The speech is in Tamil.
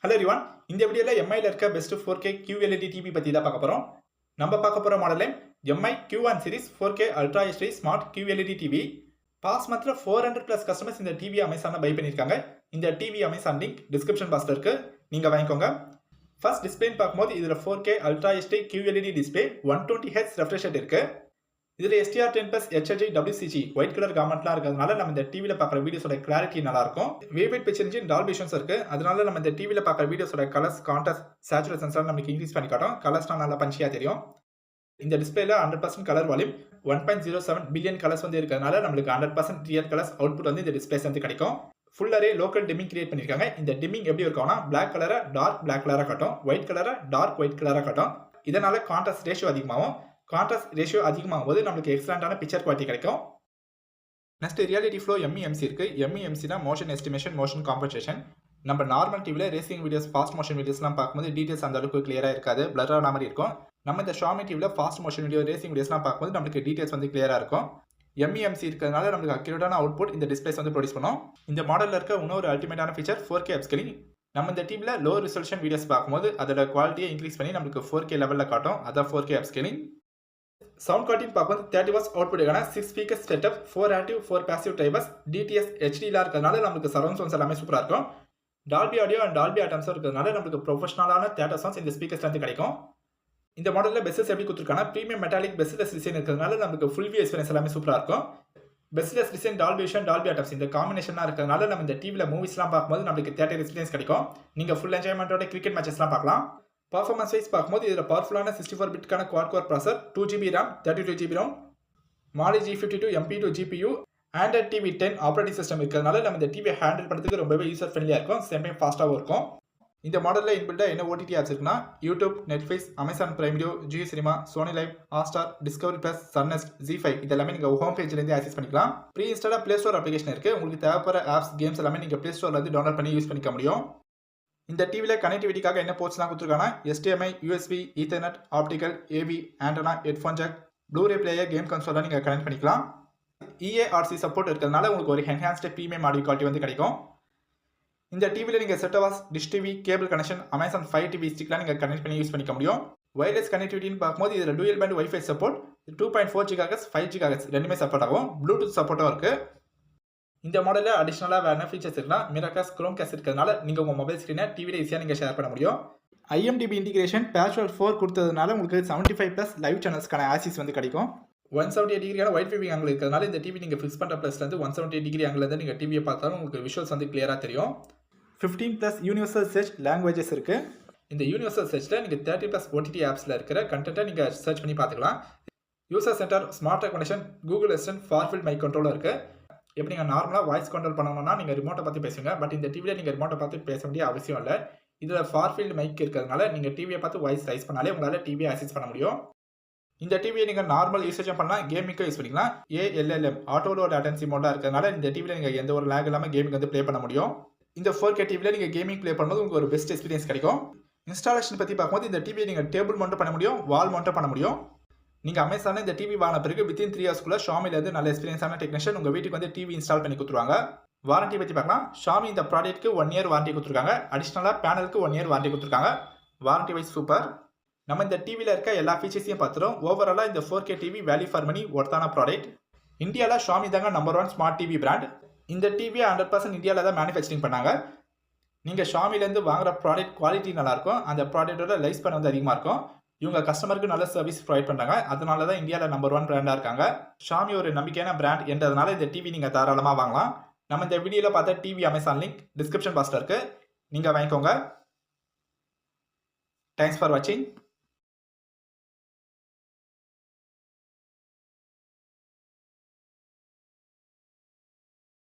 ஹலோ எவ்ரிவன், இந்த வீடியோவில் எம்ஐயில் இருக்க பெஸ்ட் 4K QLED டிவி பற்றி தான் பார்க்க போகிறோம். நம்ம பார்க்க போகிற மாடலே MI Q1 series 4K ultra HD smart QLED TV. Past மந்த்ல 400+ கஸ்டமர்ஸ் இந்த டிவி அமேசானில் பை பண்ணியிருக்காங்க. இந்த டிவி அமேசான் லிங்க் டிஸ்கிரிப்ஷன் பாக்ஸில் இருக்கு, நீங்கள் வாங்கிக்கோங்க. ஃபர்ஸ்ட் டிஸ்பிளேன்னு பார்க்கும்போது இதில் 4K ultra HD QLED display 120Hz refresh rate இருக்கு. இதில் STR10+ HHI WCG wide colour காமெண்ட்லாம் இருக்கிறதுனால நம்ம இந்த டிவியில் பார்க்குற வீடியோஸோட கிளாரிட்டி நல்லா இருக்கும். Vivid picture engine Dolby visions இருக்கு, அதனால நம்ம இந்த டிவியில் பார்க்குற வீடியோஸோட கலர்ஸ், கான்ட்ராஸ்ட், சேச்சுரேஷன்ஸ் நமக்கு இன்க்ரீஸ் பண்ணி காட்டும். கலர்ஸ்லாம் நல்லா பஞ்சியாக தெரியும். இந்த டிஸ்பிளேல 100% கலர் வால்யூம் 1.07 பில்லியன் கலர்ஸ் வந்து இருக்கிறதுனால நம்மளுக்கு 100% ரியல் கலர்ஸ் அவுட்புட் வந்து இந்த டிஸ்பிளேஸ் வந்து கிடைக்கும். Full array local dimming create பண்ணியிருக்காங்க. இந்த டிமிங் எப்படி இருக்கும்னா பிளாக் கலரை டார்க் பிளாக் கலராக காட்டும், ஒயிட் கலரை டார்க் ஒயிட் கலராக காட்டும். இதனால கான்ட்ராஸ்ட் ரேஷியோ அதிகமாகும். கான்ட்ராஸ்ட் ரேஷியோ அதிகமாகும் போது நம்மளுக்கு எக்ஸலண்டான பிக்சர் குவாலிட்டி கிடைக்கும். நெக்ஸ்ட் ரியாலிட்டி ஃப்ளோ MEMC இருக்கு. MEMCனா மோஷன் எஸ்டிமேஷன், மோஷன் காம்பன்சேஷன். நம்ம நார்மல் டிவியில் ரேசிங் வீடியோஸ், ஃபாஸ்ட் மோஷன் வீடியோஸ்லாம் பார்க்கும்போது டீடைல்ஸ் அந்த அளவுக்கு கிளியராக இருக்காது, பிளர் ஆன மாதிரி இருக்கும். நம்ம இந்த Xiaomi டிவியில் ஃபாஸ்ட் மோஷன் வீடியோ, ரேசிங் வீடியோஸ்லாம் பார்க்கும்போது நம்மளுக்கு டீடைல்ஸ் வந்து கிளியராக இருக்கும். MEMC இருக்கிறதுனால நம்மளுக்கு அக்யூரேட்டான அவுட்புட் இந்த டிஸ்பிளேஸ் வந்து ப்ரொடியூஸ் பண்ணும். இந்த மாடலில் இருக்க இன்னொரு அல்டிமேட்டான ஃபீச்சர் 4K அப்ஸ்கேலிங். நம்ம இந்த டிவியில் லோ ரிசல்யூஷன் வீடியோஸ் பார்க்கும்போது அதோட குவாலிட்டியை இன்க்ரீஸ் பண்ணி நம்மளுக்கு 4K லெவலில் காட்டும். அதான் 4K அப்ஸ்கேலிங். சவுண்ட் குவாலிட்டி பார்க்கும்போது 30 வாட்ஸ் அவுட்புட்டுக்கான 6 speakers setup, 4 active 4 passive drivers, DTS HDலாம் இருக்கிறதுனால நமக்கு சரௌண்ட் சவுண்ட்ஸ் எல்லாமே சூப்பராக இருக்கும். டால்பி ஆடியோ அண்ட் டால்பி அட்டம்ஸும் இருக்கிறதுனால நமக்கு ப்ரொஃபஷனலான தியேட்டர் சவுண்ட்ஸ் இந்த ஸ்பீக்கர்ஸ் வந்து கிடைக்கும். இந்த மாடலில் பெஸ்ஸஸ் எப்படி கொடுத்துருக்காங்க, ப்ரீமியம் மெட்டாலிக் பெஸ்ட்லெஸ் டிசைன் இருக்கிறதுனால நமக்கு ஃபுல் வியூ எக்ஸ்பீரியன்ஸ் எல்லாமே சூப்பராக இருக்கும். பெஸ்ட்லெஸ் design, Dolby vision, Dolby atoms இந்த காம்பினேஷனாக இருக்கிறதுனால நம்ம இந்த டிவியில் மூவிஸ்லாம் பார்க்கும்போது நம்மளுக்கு தியேட்டர் எக்ஸ்பீரியன்ஸ் கிடைக்கும். நீங்கள் ஃபுல் என்ஜாய்மெண்ட்டோட கிரிக்கெட் மேட்சஸ்லாம் பார்க்கலாம். பர்ஃபார்மன்ஸ் வைஸ் பார்க்கும்போது இதில் பவர்ஃபுல்லான 64 பிட்கான குவாட் கோர் ப்ராசர், 2GB RAM, 32GB ROM, Mali G52 MP2 GPU, Android TV 10 operating system இருக்கிறதுனால நம்ம இந்த டிவியை ஹேண்டில் பண்ணுறதுக்கு ரொம்பவே யூசர் ஃப்ரெண்ட்லியாக இருக்கும், சேம் டைம் ஃபாஸ்ட்டாகவும் இருக்கும். இந்த மாடலில் இன்பில்டாக என்ன OTT ஆப்ஸ் இருக்குன்னா YouTube, Netflix, Amazon Prime video, Jio Cinema, Sony LIV, Hotstar, Discovery plus, சன்னெஸ்ட், Z5 இதெல்லாமே நீங்கள் ஹோம் பேஜ்லேருந்து ஆக்சஸ் பண்ணிக்கலாம். ப்ரீ இன்ஸ்டாலாக ப்ளே ஸ்டோர் அப்ளிகேஷன் இருக்குது. உங்களுக்கு தேவைப்படுற ஆப்ஸ், கேம்ஸ் எல்லாமே நீங்கள் ப்ளே ஸ்டோர்லேருந்து டவுன்லோட் பண்ணி யூஸ் பண்ணிக்க முடியும். இந்த டிவியில் கனெக்டிவிட்டிக்காக என்ன போர்ட்ஸ்லாம் கொடுத்துருக்காங்கன்னா HDMI, USB, Ethernet, optical, AV, antenna, headphone jack, Bluray player, game கன்சோலாக நீங்கள் கனெக்ட் பண்ணிக்கலாம். EARC சப்போர்ட் இருக்கிறதுனால உங்களுக்கு ஒரு என்ஹான்ஸ்டு ப்ரீமியம் ஆடியோ குவாலிட்டி வந்து கிடைக்கும். இந்த டிவியில் நீங்கள் செட்டவாஸ், dish TV, cable connection, Amazon 5 TV ஸ்டிக்லாம் நீங்கள் கனெக்ட் பண்ணி யூஸ் பண்ணிக்க முடியும். வயர்லெஸ் கனெக்டிவிட்டின்னு பார்க்கும்போது இதில் dual pant wifi support, 2.4 GHz, 5 GHz ரெண்டுமே சப்போர்ட் ஆகும். ப்ளூடூத் சப்போர்ட்டும் இருக்குது. இந்த மாடலில் அடிஷனலாக வேறு என்ன ஃபீச்சர்ஸ் இருக்குன்னா மிரர்காஸ்ட், குரோம் காஸ்ட் இருக்கிறதுனால நீங்கள் உங்கள் மொபைல் ஸ்க்ரீனை டிவியில் ஈஸியாக நீங்கள் ஷேர் பண்ண முடியும். IMDb இன்டிகிரேஷன் பேட்ச்வர்ட் 4 கொடுத்ததுனால உங்களுக்கு 75+ லைவ் சேனல்ஸ்க்கான ஆக்சஸ் வந்து கிடைக்கும். 178 டிகிரியான ஒயிட் வியூவிங் ஆங்கிள் இருக்கிறதுனால இந்த டிவி நீங்கள் ஃபிக்ஸ் பண்ணுற ப்ளஸ்லேருந்து 178 டிகிரி ஆங்கிலேருந்து நீங்கள் டிவியை பார்த்தாலும் உங்களுக்கு விஷுவல்ஸ் வந்து கிளியராக தெரியும். 15+ யூனிவர்சல் சர்ச் லாங்குவேஜஸ் இருக்குது. இந்த யூனிவர்சல் சர்ச்சில் நீங்கள் 30+ OTT ஆப்ஸில் இருக்கிற கண்டென்ட்டை நீங்கள் சர்ச் பண்ணி பார்த்துக்கலாம். User centre, smart recognition, Google assistant, far field mic கண்ட்ரோலும் இருக்குது. எப்படி நீங்கள் நார்மலாக வாய்ஸ் கண்ட்ரோல் பண்ணணும்னா நீங்கள் ரிமோட்டை பார்த்து பேசுவீங்க, பட் இந்த டிவியில் நீங்கள் ரிமோட்டை பார்த்து பேச வேண்டிய அவசியம் இல்லை. இதில் ஃபார் ஃபீல்டு மைக் இருக்கிறதுனால நீங்கள் டிவியை பார்த்து வாய்ஸ் ரைஸ் பண்ணாலே உங்களால் டிவியை ஆக்சஸ் பண்ண முடியும். இந்த டிவியை நீங்கள் நார்மல் யூசேஜும் பண்ணலாம், கேமிங்கும் யூஸ் பண்ணிக்கலாம். ALLM ஆட்டோ லோ லேட்டன்சி மோடாக இருக்கிறதுனால இந்த டிவியில் நீங்கள் எந்த ஒரு லேக் இல்லாமல் கேமிங் வந்து ப்ளே பண்ண முடியும். இந்த 4K டிவியில் நீங்கள் கேமிங் ப்ளே பண்ணும்போது உங்களுக்கு ஒரு பெஸ்ட் எக்ஸ்பீரியன்ஸ் கிடைக்கும். இன்ஸ்டாலேஷன் பற்றி பார்க்கும்போது இந்த டிவியை நீங்கள் டேபிள் மவுண்ட் பண்ண முடியும், வால் மவுண்ட் பண்ண முடியும். நீங்கள் அமேசானில் இந்த டிவி வாங்கின பிறகு வித்தின் 3 ஹவர்ஸ்க்குள்ள ஷாமிலேருந்து நல்ல எக்ஸ்பீரியன்ஸான டெக்னீஷியன் உங்கள் வீட்டுக்கு வந்து டிவி இன்ஸ்டால் பண்ணி கொடுத்துருவாங்க. வாரண்டி பற்றி பார்க்கலாம். Xiaomi இந்த ப்ராடக்ட்டுக்கு 1 இயர் வாரண்டி கொடுத்துருக்காங்க. அடிஷ்னலாக பேனலுக்கு 1 இயர் வாரண்டி கொடுத்துருக்காங்க. Warranty wise super. நம்ம இந்த டிவியில் இருக்க எல்லா ஃபீச்சர்ஸையும் பார்த்துரும். ஓவராலாக இந்த 4K TV value for money ஒர்த்தான ப்ராடக்ட். இந்தியாவில் Xiaomi தாங்க நம்பர் 1 ஸ்மார்ட் டிவி பிராண்ட். இந்த டிவியை 100% இந்தியாவில் தான் மேனுஃபேக்சரிங் பண்ணாங்க. நீங்கள் Xiaomiலேருந்து வாங்குற ப்ராடக்ட் குவாலிட்டி நல்லாயிருக்கும், அந்த ப்ராடக்ட்டோட லைஃப் ஸ்பேன் வந்து அதிகமாக இருக்கும். இவங்க கஸ்டமருக்கு நல்ல சர்வீஸ் ப்ரொவைட் பண்ணுறாங்க, அதனால தான் இந்தியாவில் நம்பர் 1 பிராண்டாக இருக்காங்க. Xiaomi ஒரு நம்பிக்கையான பிராண்ட் என்றதுனால இந்த டிவி நீங்கள் தாராளமாக வாங்கலாம். நம்ம இந்த வீடியோவில் பார்த்த டிவி அமேசான் லிங்க் டிஸ்கிரிப்ஷன் பாக்ஸில் இருக்குது, நீங்கள் வாங்கிக்கோங்க. தேங்க்ஸ் ஃபார் வாட்சிங்.